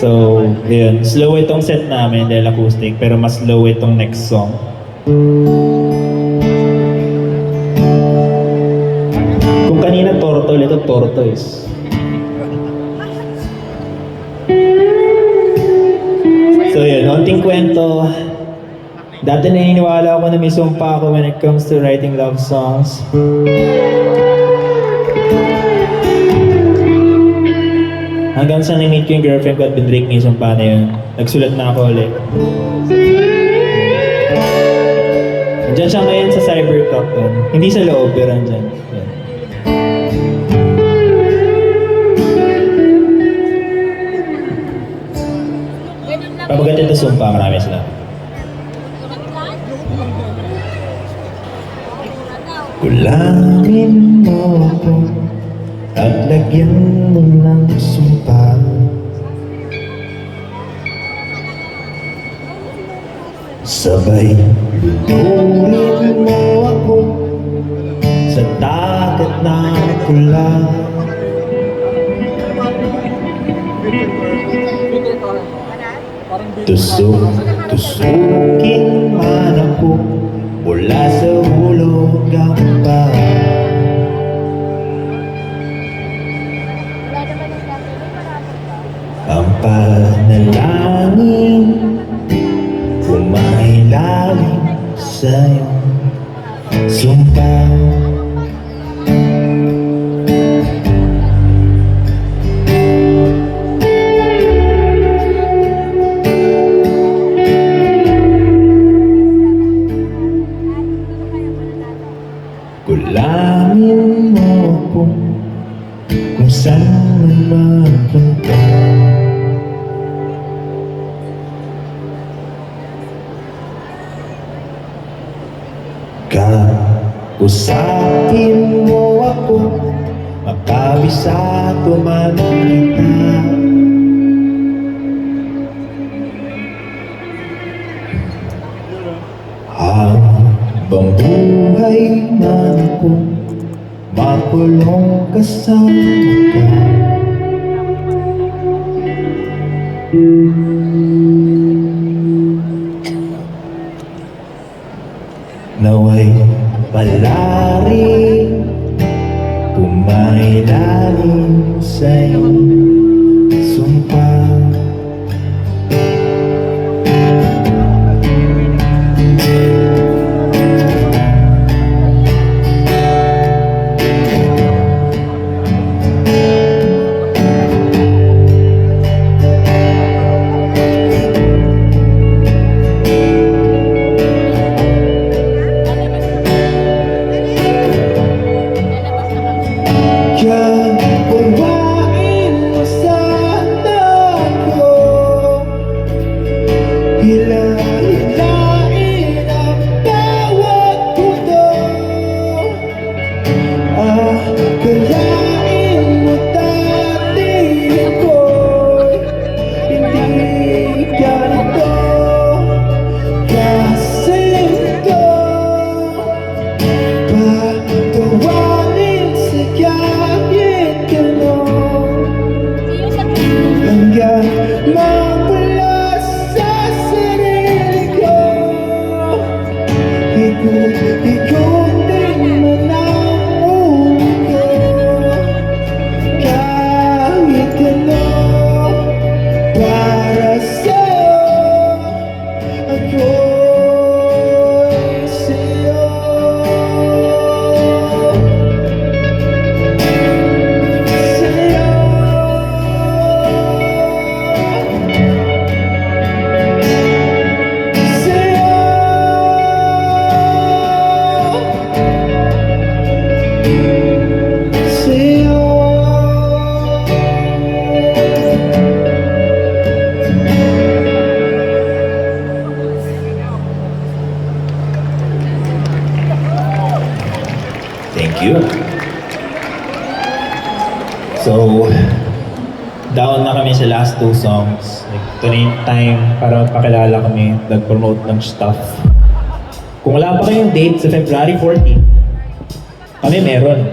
So, yun. Slow itong set namin dahil acoustic, pero mas slow itong next song. Kung kanina turtle, ito tortoise. So yun, onting kwento. Dati naniniwala ako na may sumpa ako when it comes to writing love songs. Hanggang sa na-meet ko yung girlfriend ko at binrake niya yung sumpa na yun. Nagsulat na ako ulit. Nandiyan siya ngayon sa Cybertalk yun. Hindi sa loob, pero nandiyan. Yun. Pabagat ito sumpa, marami sila. Kulangin mo ako at lagyan mo ng sumpa. Sabay luturin mo ako sa dagat na pula. Tusukin man ako mula sa hulog ang paa. Ang panalangin umahilalim sa'yo sumpa. Kulangin mo ako kung saan man mapunta. Kausapin mo ako, makabisato man kita. Habang buhay man ako, makulong kasama ka. Naway palari umailalim sa'yo sumpa. Hilahilain ang bawat puto. Akalain mo dati ako'y hindi ganito. Kasi ito patawanin sa kahit gano'n hanggang mawala sa sarili ko. Ikot-ikotin mo ng mundo kahit ano para sa'yo. Ako'y sa'yo. Thank you. So, down na kami sa last two songs. Ito na yung time para magpakilala kami, nag-promote ng stuff. Kung wala pa kayong date sa February 14, kami meron.